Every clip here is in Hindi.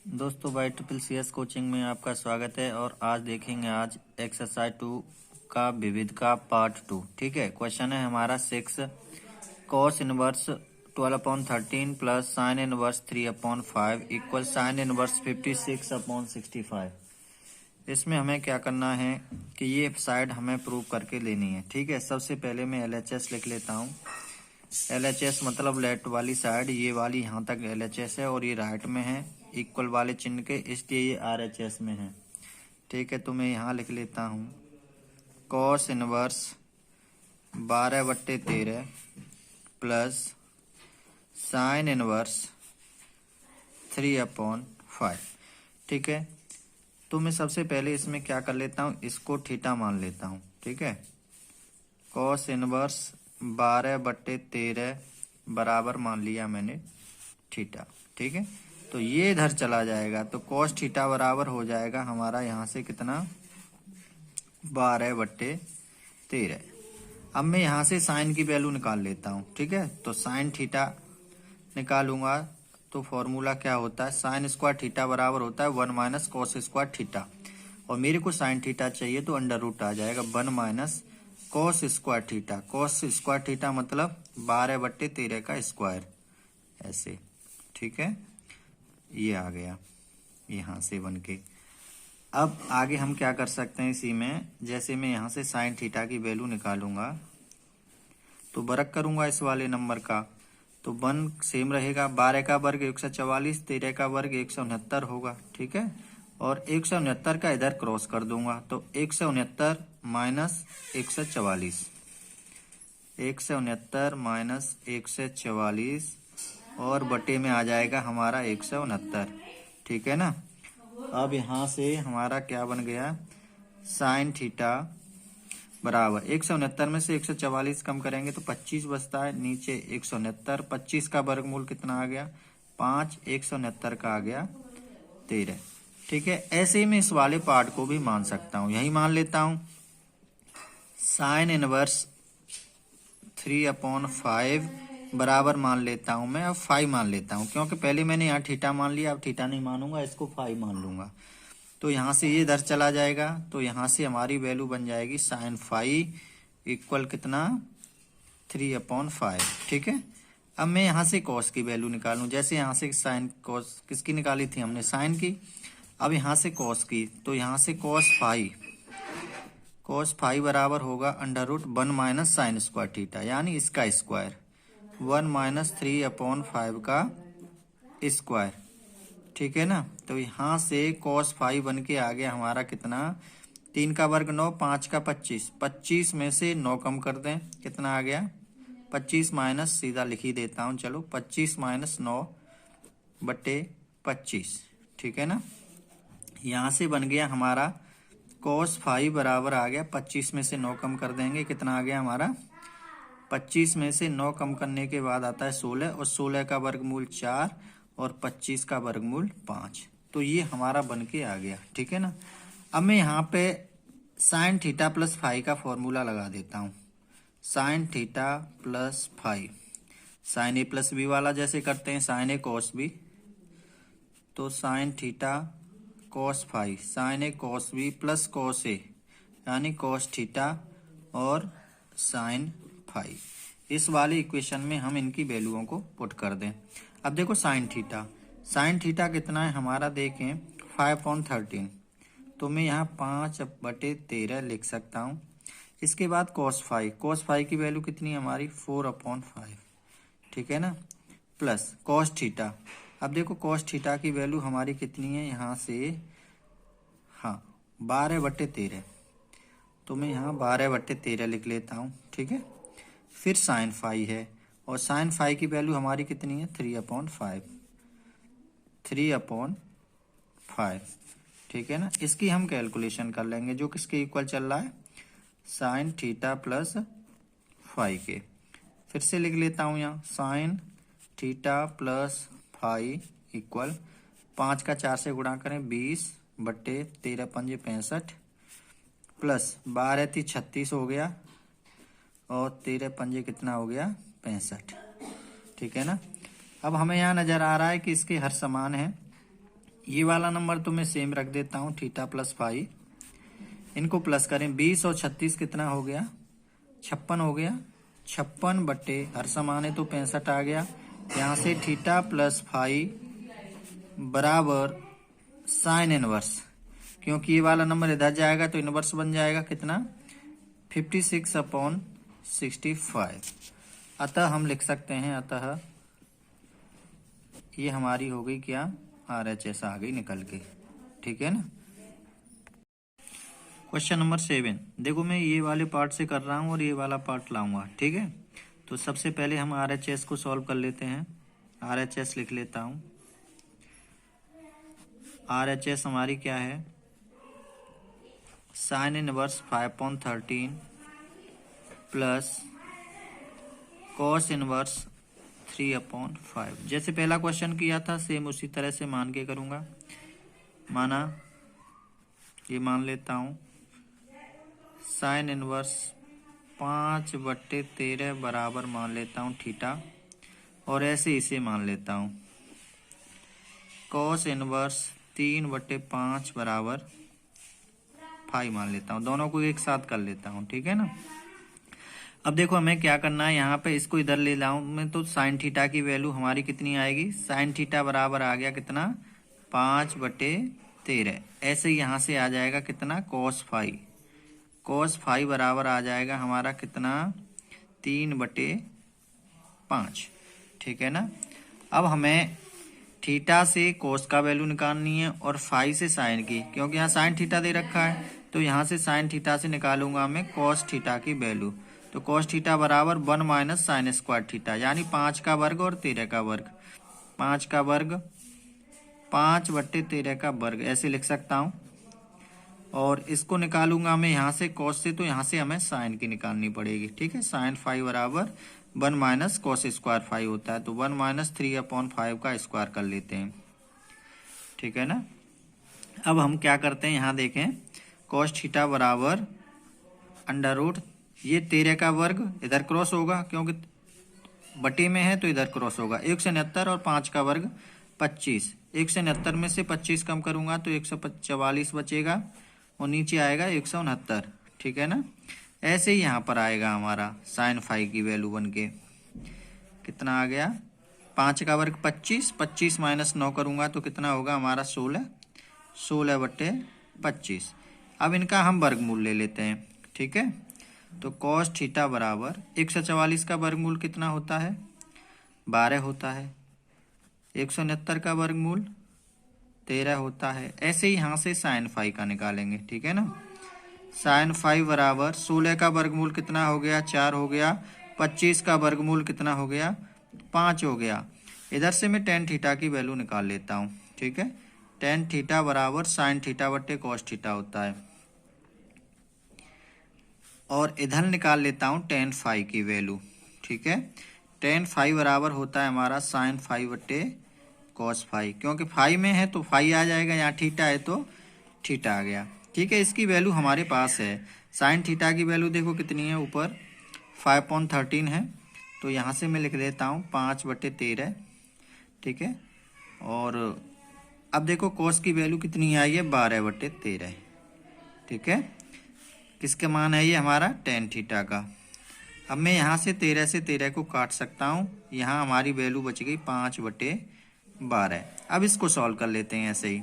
दोस्तों बाई ट्रिपल सी एस कोचिंग में आपका स्वागत है। और आज देखेंगे एक्सरसाइज 2 का विविध का पार्ट 2। ठीक है, क्वेश्चन है हमारा 6 cos inverse 12/13 plus sine inverse 3/5 equal sine inverse 56/65। इसमें हमें क्या करना है कि ये साइड हमें प्रूव करके लेनी है। ठीक है, सबसे पहले मैं LHS लिख लेता हूँ। LHS मतलब लेफ्ट वाली साइड, ये वाली यहाँ तक LHS है और ये राइट में है इक्वल वाले चिन्ह के, इसलिए ये RHS में है। ठीक है, तो मैं यहाँ लिख लेता हूँ cos inverse 12/13 plus sine inverse 3/5। ठीक है, तो मैं सबसे पहले इसमें क्या कर लेता हूँ, इसको थीटा मान लेता हूँ। ठीक है, cos इनवर्स 12/13 बराबर मान लिया मैंने थीटा। ठीक है, तो ये इधर चला जाएगा तो cos थीटा बराबर हो जाएगा हमारा यहाँ से कितना 12/13। अब मैं यहाँ से साइन की वैल्यू निकाल लेता हूँ। ठीक है, तो साइन थीटा निकालूंगा तो फॉर्मूला क्या होता है, साइन स्क्वायर थीटा बराबर होता है 1 माइनस कॉस स्क्वायर थीटा। और मेरे को साइन थीटा चाहिए तो अंडर रूट आ जाएगा 1 minus cos square theta. Cos square theta मतलब 12/13 का स्क्वायर, ऐसे। ठीक है, ये आ गया यहाँ से बन के। अब आगे हम क्या कर सकते हैं इसी में, जैसे मैं यहाँ से साइन थीटा की वैल्यू निकालूंगा तो वर्ग करूंगा इस वाले नंबर का, तो 1 सेम रहेगा। 12 का वर्ग 144, 13 का वर्ग 169 होगा। ठीक है, और 169 का इधर क्रॉस कर दूंगा तो 169 माइनस 144, 169 माइनस 144 और बटे में आ जाएगा हमारा 169। ठीक है ना। अब यहाँ से हमारा क्या बन गया, साइन थीटा बराबर 169 में से 144 कम करेंगे तो 25 बचता है, नीचे 169, 25 का वर्गमूल कितना आ गया 5, 169 का आ गया 13। ठीक है, ऐसे ही मैं इस वाले पार्ट को भी मान सकता हूँ, यही मान लेता हूँ साइन इनवर्स 3/5 बराबर मान लेता हूं मैं। अब 5 मान लेता हूं क्योंकि पहले मैंने यहाँ थीटा मान लिया, अब थीटा नहीं मानूंगा, इसको 5 मान लूंगा। तो यहाँ से ये इधर चला जाएगा तो यहाँ से हमारी वैल्यू बन जाएगी साइन 5 इक्वल कितना 3/5। ठीक है, अब मैं यहाँ से कॉस की वैल्यू निकालूं, जैसे यहाँ से साइन कॉस किसकी निकाली थी हमने, साइन की। अब यहाँ से कॉस की, तो यहाँ से cos 5 बराबर होगा under root 1 minus sine square theta, यानी इसका स्क्वायर 1 माइनस 3/5 का स्क्वायर। ठीक है ना, तो यहाँ से cos 5 बन के आ गया हमारा कितना, 3 का वर्ग 9, 5 का 25, 25 में से 9 कम कर दें कितना आ गया 25 माइनस, सीधा लिख ही देता हूँ, चलो 25 माइनस 9 बटे 25। ठीक है ना, यहाँ से बन गया हमारा cos 5 बराबर आ गया 25 में से 9 कम कर देंगे कितना आ गया हमारा 25 में से 9 कम करने के बाद आता है 16, और 16 का वर्गमूल 4 और 25 का वर्गमूल 5। तो ये हमारा बन के आ गया। ठीक है ना, अब मैं यहाँ पे साइन थीटा प्लस 5 का फॉर्मूला लगा देता हूँ। Sine theta plus 5, sine A plus B वाला जैसे करते हैं साइन ए कॉस बी, तो sine theta cos 5 sine A cos b plus cos a यानी cos थीटा और साइन 5। इस वाले इक्वेशन में हम इनकी वैल्यूओं को पुट कर दें। अब देखो साइन थीटा कितना है हमारा, देखें 5/13, तो मैं यहाँ 5/13 लिख सकता हूँ। इसके बाद cos 5 की वैल्यू कितनी है हमारी 4/5। ठीक है ना, प्लस cos थीटा। अब देखो cos थीटा की वैल्यू हमारी कितनी है यहाँ से, हाँ 12/13, तो मैं यहाँ 12/13 लिख लेता हूँ। ठीक है, फिर साइन 5 है और साइन 5 की वैल्यू हमारी कितनी है 3/5। ठीक है ना, इसकी हम कैलकुलेशन कर लेंगे जो किसके इक्वल चल रहा है, साइन थीटा प्लस 5 के। फिर से लिख लेता हूँ यहाँ साइन थीटा प्लस 5 इक्वल 5 का 4 से गुणा करें 20/13 पंजे 65 प्लस 12 × 36 हो गया और 13 पंजे कितना हो गया 65। ठीक है ना, अब हमें यहाँ नजर आ रहा है कि इसके हर समान है, ये वाला नंबर तो मैं सेम रख देता हूँ, थीटा प्लस फाई। इनको प्लस करें, 20 और 36 कितना हो गया, 56 हो गया। 56 बट्टे हर समान है तो 65 आ गया। यहाँ से थीटा प्लस फाई बराबर साइन इनवर्स, क्योंकि ये वाला नंबर इधर जाएगा तो इनवर्स बन जाएगा कितना, 56/65। अतः हम लिख सकते हैं, अतः ये हमारी हो गई क्या, RHS आ गई निकल के। ठीक है ना। क्वेश्चन नंबर 7, देखो मैं ये वाले पार्ट से कर रहा हूँ और ये वाला पार्ट लाऊंगा। ठीक है, तो सबसे पहले हम RHS को सॉल्व कर लेते हैं। RHS लिख लेता हूँ। RHS हमारी क्या है, sine inverse 5/13 plus cos inverse 3/5। जैसे पहला क्वेश्चन किया था सेम उसी तरह से मान के करूँगा। माना, ये मान लेता हूँ साइन इनवर्स 5/13 बराबर मान लेता हूँ थीटा, और ऐसे इसे मान लेता हूँ कॉस इनवर्स 3/5 बराबर 5 मान लेता हूँ। दोनों को एक साथ कर लेता हूँ। ठीक है ना। अब देखो हमें क्या करना है, यहाँ पे इसको इधर ले लाऊं मैं तो साइन थीटा की वैल्यू हमारी कितनी आएगी, साइन थीटा बराबर आ गया कितना, 5/13। ऐसे ही यहाँ से आ जाएगा कितना, कॉस फाई। कॉस फाई बराबर आ जाएगा हमारा कितना, 3/5। ठीक है ना। अब हमें थीटा से कोस का वैल्यू निकालनी है और फाई से साइन की, क्योंकि यहाँ साइन थीटा दे रखा है तो यहाँ से साइन थीटा से निकालूंगा मैं कॉस थीटा की वैल्यू। तो कॉस थीटा बराबर 1 माइनस साइन स्क्वायर थीटा, यानी 5 का वर्ग और 13 का वर्ग। 5 का वर्ग 5/13 का वर्ग, ऐसे लिख सकता हूँ। और इसको निकालूंगा मैं यहाँ से कॉस से, तो यहाँ से हमें साइन की निकालनी पड़ेगी। ठीक है, साइन फाई बराबर 1 माइनस कॉस स्क्वायर फाइव होता है, तो 1 माइनस 3/5 का स्क्वायर कर लेते हैं। ठीक है ना। अब हम क्या करते हैं, यहाँ देखें, कॉस थीटा बराबर अंडर रूट, ये 13 का वर्ग इधर क्रॉस होगा क्योंकि बटे में है तो इधर क्रॉस होगा, 169 और 5 का वर्ग 25। 169 में से 25 कम करूंगा तो 144 बचेगा और नीचे आएगा 169। ठीक है ना। ऐसे ही यहाँ पर आएगा हमारा साइन फाई की वैल्यू बन के कितना आ गया, 5 का वर्ग 25, 25 माइनस 9 करूंगा तो कितना होगा हमारा 16, 16/25। अब इनका हम वर्गमूल ले लेते हैं। ठीक है, तो कॉस थीटा बराबर 144 का वर्गमूल कितना होता है, 12 होता है। 169 का वर्गमूल 13 होता है। ऐसे ही यहाँ से साइन फाई का निकालेंगे। ठीक है ना। साइन फाई बराबर 16 का वर्गमूल कितना हो गया, 4 हो गया। 25 का वर्गमूल कितना हो गया, 5 हो गया। इधर से मैं टेन थीटा की वैल्यू निकाल लेता हूँ। ठीक है, टेन थीटा बराबर साइन थीटा बट्टे कॉस थीटा होता है। और इधर निकाल लेता हूँ टेन फाई की वैल्यू। ठीक है, टेन फाई बराबर होता है हमारा साइन फाई बट्टे कॉस फाई, क्योंकि फाई में है तो फाई आ जाएगा, यहाँ थीटा है तो थीटा आ गया। ठीक है, इसकी वैल्यू हमारे पास है। साइन थीटा की वैल्यू देखो कितनी है, ऊपर 5/13 है, तो यहाँ से मैं लिख देता हूँ 5/13। ठीक है, और अब देखो कॉस की वैल्यू कितनी आई है, 12/13। ठीक है, किसके मान है ये, हमारा टेन थीटा का। अब मैं यहाँ से 13 से 13 को काट सकता हूँ, यहाँ हमारी वैल्यू बच गई 5/12। अब इसको सॉल्व कर लेते हैं ऐसे ही।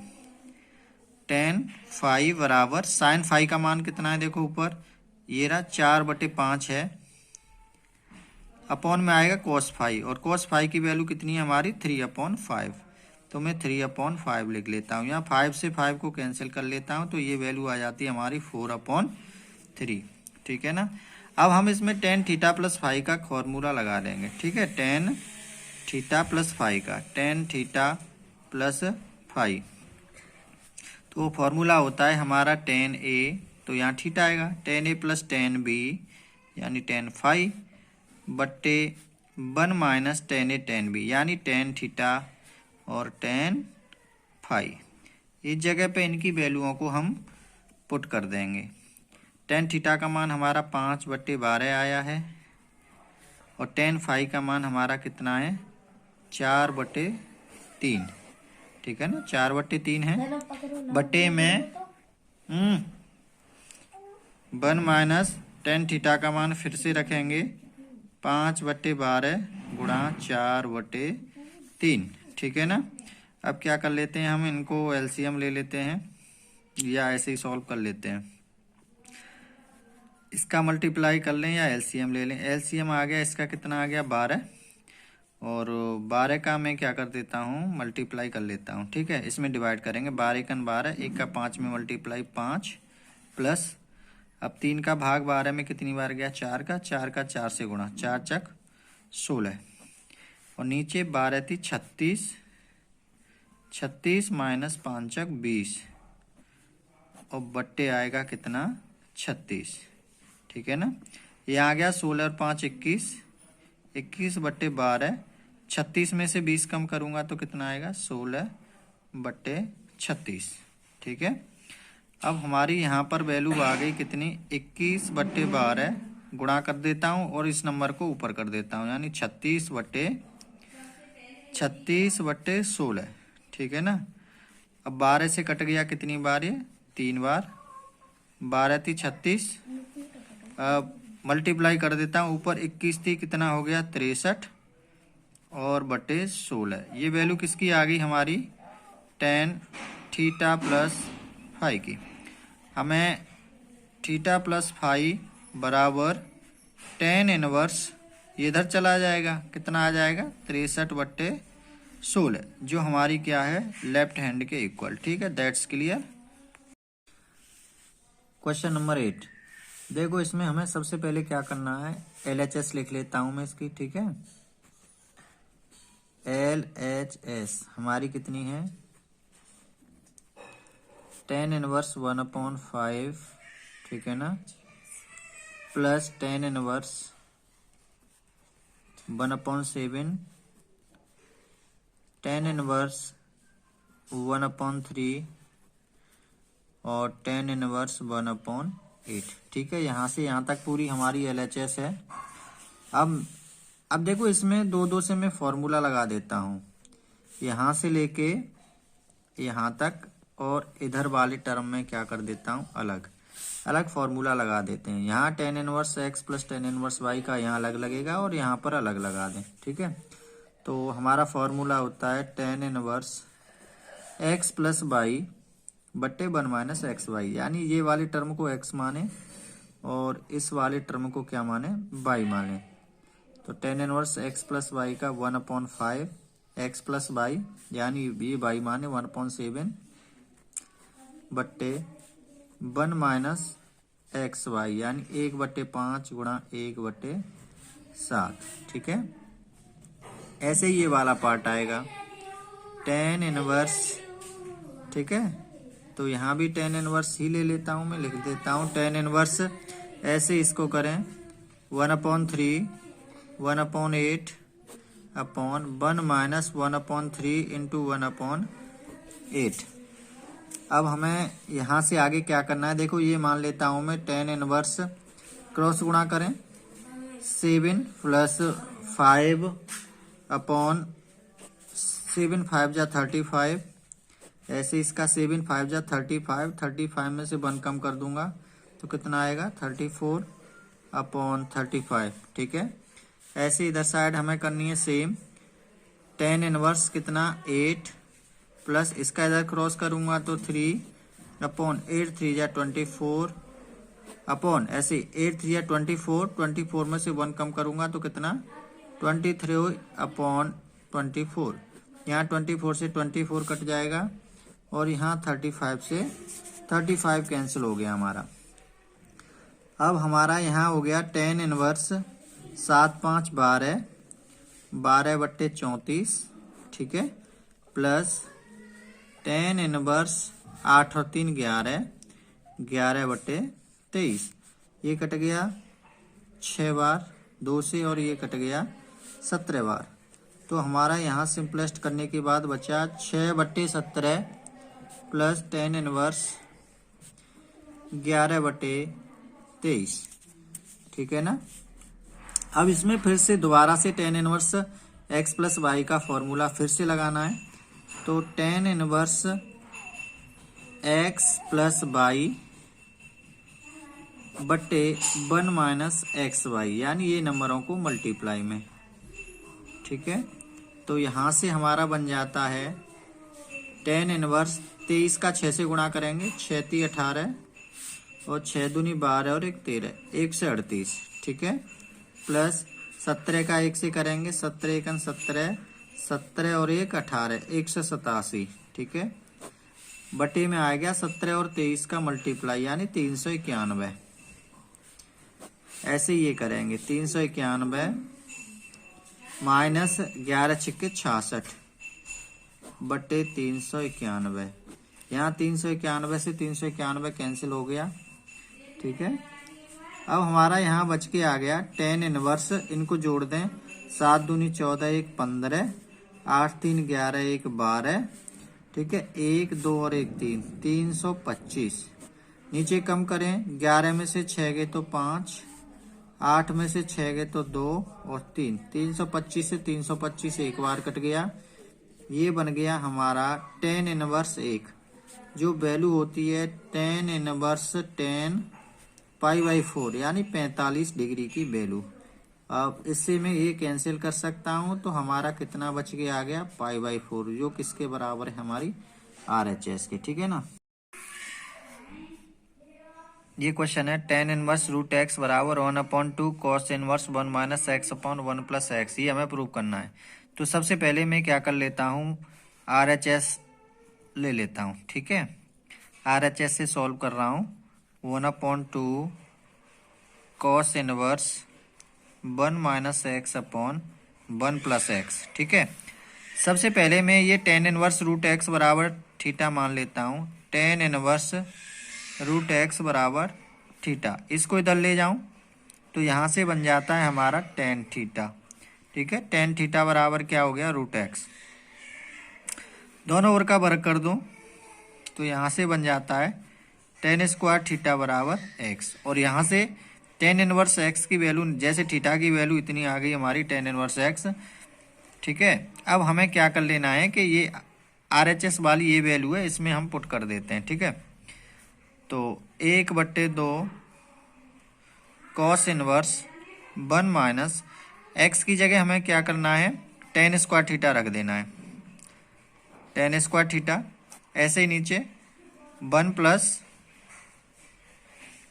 टेन फाई बराबर साइन फाई का मान कितना है, देखो ऊपर ये रहा 4/5 है, अपॉन में आएगा कॉस फाई, और कॉस फाई की वैल्यू कितनी है हमारी, 3/5। तो मैं 3/5 लिख लेता हूँ। यहाँ 5 से 5 को कैंसिल कर लेता हूँ तो ये वैल्यू आ जाती है हमारी 4/3। ठीक है ना। अब हम इसमें टेन थीटा प्लस फाई का फॉर्मूला लगा देंगे। ठीक है, टेन थीटा प्लस फाई का, टेन थीटा प्लस फाई, तो फॉर्मूला होता है हमारा टेन ए, तो यहाँ थीटा आएगा, टेन ए प्लस टेन बी यानी टेन फाई बट्टे 1 माइनस टेन ए टेन बी यानी टेन थीटा और टेन फाई। इस जगह पे इनकी वैल्यूओं को हम पुट कर देंगे। टेन थीटा का मान हमारा 5/12 आया है और टेन फाई का मान हमारा कितना है, 4/3। ठीक है ना, 4/3 है, बटे में 1 माइनस टेन थीटा का मान फिर से रखेंगे 5/12 गुणा 4/3, ठीक है ना। अब क्या कर लेते हैं, हम इनको एलसीएम ले लेते हैं या ऐसे ही सॉल्व कर लेते हैं। इसका मल्टीप्लाई कर लें या एलसीएम ले लें। एलसीएम आ गया, इसका कितना आ गया 12, और 12 का मैं क्या कर देता हूँ मल्टीप्लाई कर लेता हूँ, ठीक है। इसमें डिवाइड करेंगे, 12×12, 1 का 5 में मल्टीप्लाई 5 प्लस, अब 3 का भाग 12 में कितनी बार गया 4 का 4 से गुणा, 4×4 16, और नीचे 12 थी 36, 36 माइनस 5×5 20, और बट्टे आएगा कितना 36, ठीक है ना। ये आ गया 16 और 5 21, 21/12, 36 में से 20 कम करूंगा तो कितना आएगा 16/36, ठीक है। अब हमारी यहाँ पर वैल्यू आ गई कितनी 21/12, गुणा कर देता हूँ और इस नंबर को ऊपर कर देता हूँ, यानी 36/16, ठीक है ना। अब 12 से कट गया कितनी बार, ये 3 बार, 12 थी 36, अब मल्टीप्लाई कर देता हूँ, ऊपर 21 थी, कितना हो गया 63 और बटे 16। ये वैल्यू किसकी आ गई हमारी tan थीटा प्लस फाई की। हमें थीटा प्लस फाई बराबर tan इनवर्स, ये इधर चला जाएगा, कितना आ जाएगा 63/16, जो हमारी क्या है लेफ्ट हैंड के इक्वल, ठीक है। That's clear. क्वेश्चन नंबर 8, देखो इसमें हमें सबसे पहले क्या करना है, LHS लिख लेता हूं मैं इसकी, ठीक है। LHS हमारी कितनी है tan इनवर्स 1/5, ठीक है ना, plus tan inverse 1/7, tan inverse 1/3 और tan इनवर्स 1/8, ठीक है। यहाँ से यहाँ तक पूरी हमारी LHS है। अब देखो इसमें 2 से मैं फॉर्मूला लगा देता हूँ, यहाँ से लेके यहाँ तक, और इधर वाले टर्म में क्या कर देता हूँ अलग अलग फॉर्मूला लगा देते हैं। यहाँ tan inverse x plus tan inverse y का यहाँ अलग लगेगा और यहाँ पर अलग लगा दें, ठीक है। तो हमारा फॉर्मूला होता है tan inverse x plus y बट्टे 1 माइनस एक्स वाई, यानी ये वाले टर्म को x माने और इस वाले टर्म को क्या माने y माने। तो tan inverse x plus y का 1/5 x प्लस वाई, यानी ये y माने 1/7 बट्टे 1 माइनस एक्स वाई, यानी 1/5 गुणा 1/7, ठीक है। ऐसे ही ये वाला पार्ट आएगा tan इनवर्स, ठीक है। तो यहाँ भी tan इनवर्स ही ले लेता हूँ मैं, लिख देता हूँ tan इनवर्स, ऐसे इसको करें 1/3 1/8 अपॉन 1 माइनस 1/3 इंटू 1/8। अब हमें यहाँ से आगे क्या करना है, देखो ये मान लेता हूँ मैं tan इनवर्स, क्रॉस गुणा करें 7 प्लस 5 अपॉन 7 5 जा 35, ऐसे इसका 7 5 जा 35, 35 में से 1 कम कर दूंगा तो कितना आएगा 34/35, ठीक है। ऐसे इधर साइड हमें करनी है सेम, tan इनवर्स कितना 8 प्लस इसका इधर क्रॉस करूंगा तो 3 अपॉन 8 3 जा 24 अपॉन ऐसे 8 3 जा 24, 24 में से 1 कम करूंगा तो कितना 23/24। यहाँ 24 से 24 कट जाएगा और यहाँ 35 से 35 कैंसिल हो गया हमारा। अब हमारा यहाँ हो गया tan इनवर्स 7 5 12 12/34, ठीक है, प्लस tan इनवर्स 8 और 3 11 11/23, ये कट गया 6 बार 2 से और ये कट गया 17 बार। तो हमारा यहाँ सिंपलेस्ट करने के बाद बचा 6/17 प्लस tan इनवर्स 11/23, ठीक है ना। अब इसमें फिर से दोबारा से tan inverse x plus y का फॉर्मूला फिर से लगाना है। तो tan inverse x plus y बट्टे 1 माइनस एक्स वाई, यानी ये नंबरों को मल्टीप्लाई में। ठीक है, तो यहाँ से हमारा बन जाता है टेन इनवर्स 23 का 6 से गुणा करेंगे, 6 × 18 और 6 दूनी 12 और 1 13, 1 से 38। ठीक है, प्लस 17 का 1 से करेंगे, 17 × 17, 17 और 1 18, 1 से 87। ठीक है, बटे में आ गया 17 और 23 का मल्टीप्लाई यानी 391। ऐसे ये करेंगे 391 माइनस 11 × 66 बटे 391। यहाँ 391 से 391 कैंसिल हो गया। ठीक है, अब हमारा यहाँ बच के आ गया टेन इनवर्स, इनको जोड़ दें, 7 दूनी 14, 1 15, 8 3 11, 1 12। ठीक है, 1 2 और 1 3, 325। नीचे कम करें, 11 में से 6 गए तो 5, 8 में से 6 गए तो 2 और 3, 325 से 325 एक बार कट गया। ये बन गया हमारा टेन इनवर्स 1, जो वैल्यू होती है टेन इनवर्स 10 π/4 यानी 45 डिग्री की वैल्यू। अब इससे मैं ये कैंसिल कर सकता हूँ, तो हमारा कितना बच के आ गया π/4, जो किसके बराबर है हमारी RHS के। ठीक है ना, ये क्वेश्चन है टेन इनवर्स रूट एक्स बराबर 1/2 cos inverse 1 minus x upon 1 plus x, ये हमें प्रूव करना है। तो सबसे पहले मैं क्या कर लेता हूँ, RHS ले लेता हूँ। ठीक है, RHS से सॉल्व कर रहा हूँ, 1/2 cos inverse 1 minus x upon 1 plus x. ठीक है, सबसे पहले मैं ये टेन इनवर्स रूट एक्स बराबर थीटा मान लेता हूँ। टेन इनवर्स रूट एक्स बराबर थीटा, इसको इधर ले जाऊं तो यहाँ से बन जाता है हमारा टेन थीटा। ठीक है, टेन थीटा बराबर क्या हो गया, रूट एक्स। दोनों ओर का वर्ग कर दूं तो यहाँ से बन जाता है टेन स्क्वायर थीटा बराबर एक्स, और यहाँ से टेन इनवर्स एक्स की वैल्यू, जैसे थीटा की वैल्यू इतनी आ गई हमारी टेन इनवर्स एक्स। ठीक है, अब हमें क्या कर लेना है कि ये RHS वाली ये वैल्यू है, इसमें हम पुट कर देते हैं। ठीक है, तो 1/2 कॉस इनवर्स 1 माइनस एक्स की जगह हमें क्या करना है, टेन स्क्वायर थीटा रख देना है, टेन स्क्वायर थीटा। ऐसे ही नीचे 1 प्लस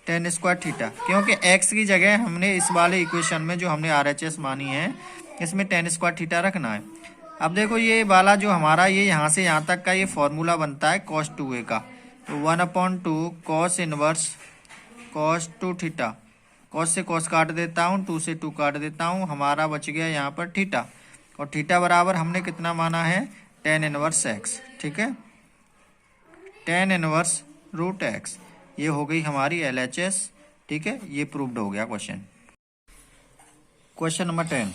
टेन स्क्वायर थीटा, क्योंकि एक्स की जगह हमने इस वाले इक्वेशन में जो हमने RHS मानी है, इसमें टेन स्क्वायर थीटा रखना है। अब देखो ये वाला जो हमारा ये यहाँ से यहाँ तक का ये फॉर्मूला बनता है cos 2a का, तो 1/2 cos inverse cos 2 theta, cos से कॉस काट देता हूँ, 2 से 2 काट देता हूँ, हमारा बच गया यहाँ पर थीटा, और थीटा बराबर हमने कितना माना है, टेन इनवर्स एक्स। ठीक है, टेन इनवर्स रूट एक्स, ये हो गई हमारी LHS। ठीक है, ये प्रूव्ड हो गया क्वेश्चन। क्वेश्चन नंबर 10,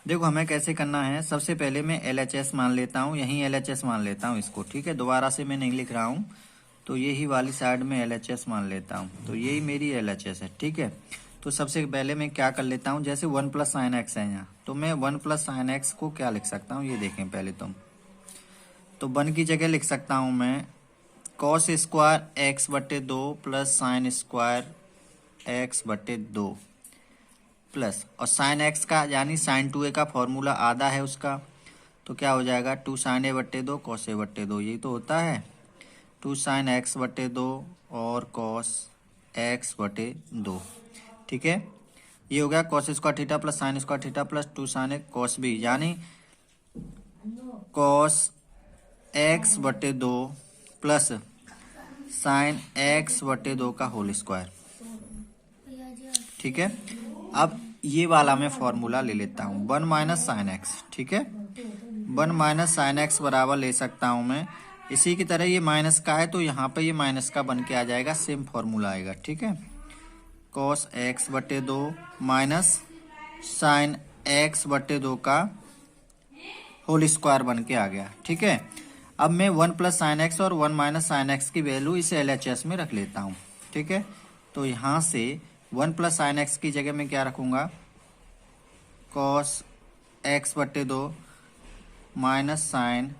देखो हमें कैसे करना है। सबसे पहले मैं LHS मान लेता हूँ, यहीं LHS मान लेता हूँ इसको। ठीक है, दोबारा से मैं नहीं लिख रहा हूँ, तो यही वाली साइड में LHS मान लेता हूँ, तो यही मेरी LHS है। ठीक है, तो सबसे पहले मैं क्या कर लेता हूँ, जैसे 1 प्लस साइन एक्स है यहाँ, तो मैं 1 प्लस साइन एक्स को क्या लिख सकता हूँ, ये देखें पहले तो 1 की जगह लिख सकता हूँ मैं कॉस स्क्वायर एक्स बटे 2 प्लस साइन स्क्वायर एक्स बटे 2 प्लस, और साइन एक्स का यानी साइन 2a का फॉर्मूला आधा है उसका, तो क्या हो जाएगा 2 साइन a बटे 2 कॉस a बटे 2, यही तो होता है 2 साइन एक्स बटे 2 और कॉस एक्स बटे 2। ठीक है, ये हो गया cos square theta plus sign square theta plus 2 sine x cos b, यानी कॉस एक्स बटे 2 प्लस साइन एक्स बटे 2 का होल स्क्वायर। ठीक है, अब ये वाला मैं फॉर्मूला ले लेता हूँ 1 माइनस साइन एक्स। ठीक है, 1 माइनस साइन एक्स बराबर ले सकता हूँ मैं, इसी की तरह ये माइनस का है तो यहाँ पे ये माइनस का बन के आ जाएगा, सेम फॉर्मूला आएगा। ठीक है, कॉस एक्स बटे 2 माइनस साइन एक्स बटे 2 का होल स्क्वायर बन के आ गया। ठीक है, अब मैं 1 प्लस साइन एक्स और 1 माइनस साइन एक्स की वैल्यू इस LHS में रख लेता हूँ। ठीक है, तो यहाँ से 1 प्लस साइन एक्स की जगह मैं क्या रखूँगा, कॉस एक्स बटे 2 माइनस साइन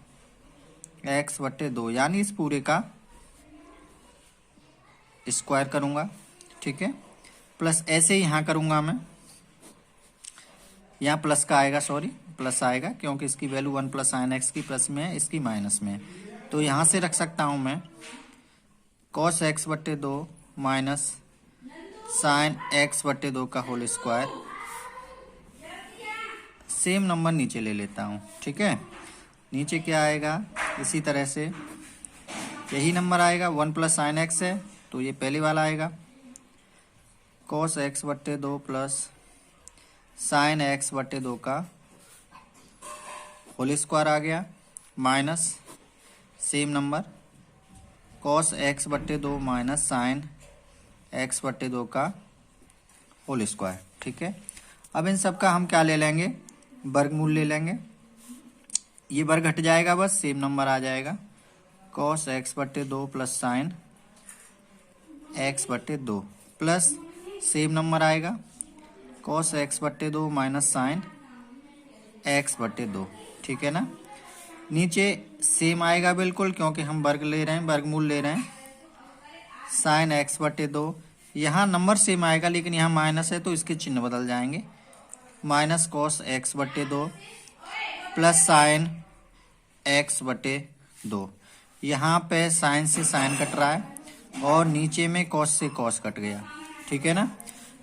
x/2 यानी इस पूरे का स्क्वायर करूंगा, ठीक है। प्लस ऐसे ही यहाँ करूंगा मैं, यहाँ प्लस का आएगा, सॉरी प्लस आएगा क्योंकि इसकी वैल्यू 1 प्लस साइन एक्स की प्लस में है, इसकी माइनस में है। तो यहाँ से रख सकता हूँ मैं cos x/2 minus sine x/2 का होल स्क्वायर। सेम नंबर नीचे ले लेता हूँ, ठीक है। नीचे क्या आएगा, इसी तरह से यही नंबर आएगा, 1 प्लस साइन एक्स है तो ये पहले वाला आएगा, cos x/2 plus sine x/2 का होल स्क्वायर आ गया, minus same number cos x/2 minus sine x/2 का होल स्क्वायर, ठीक है। अब इन सब का हम क्या ले लेंगे, वर्गमूल ले लेंगे, ये वर्ग घट जाएगा, बस सेम नंबर आ जाएगा, cos x/2 plus sine x/2 plus same number आएगा cos x/2 minus sine x/2, ठीक है ना। नीचे सेम आएगा बिल्कुल क्योंकि हम वर्ग ले रहे हैं, वर्गमूल ले रहे हैं, साइन x/2। यहाँ नंबर सेम आएगा लेकिन यहाँ माइनस है तो इसके चिन्ह बदल जाएंगे, minus cos x/2 plus sine x/2। यहाँ पे साइन से साइन कट रहा है और नीचे में cos से cos कट गया, ठीक है ना।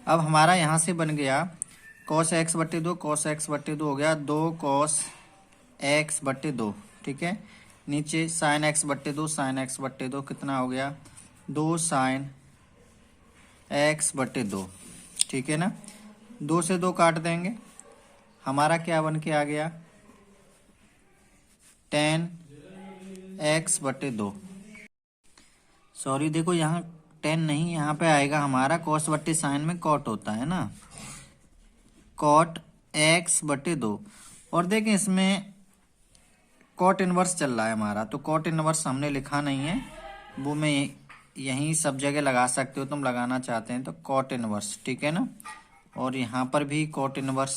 अब हमारा यहाँ से बन गया cos x/2 हो गया 2 cos x/2, ठीक है। नीचे साइन x/2 कितना हो गया, 2 साइन x/2, ठीक है ना। 2 से 2 काट देंगे, हमारा क्या बन के आ गया, tan x/2। सॉरी देखो यहाँ 10 नहीं, यहाँ पे आएगा हमारा cos/sin में cot होता है ना, cot x/2। और देखें इसमें cot इनवर्स चल रहा है हमारा, तो cot इनवर्स हमने लिखा नहीं है, वो मैं यहीं सब जगह लगा सकते हो, तुम लगाना चाहते हैं तो cot इनवर्स, ठीक है ना। और यहाँ पर भी cot इनवर्स,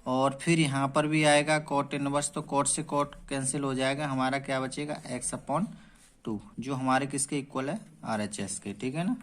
और फिर यहाँ पर भी आएगा cot इनवर्स, तो cot से cot कैंसिल हो जाएगा, हमारा क्या बचेगा x/2, जो हमारे किसके इक्वल है, RHS के, ठीक है ना।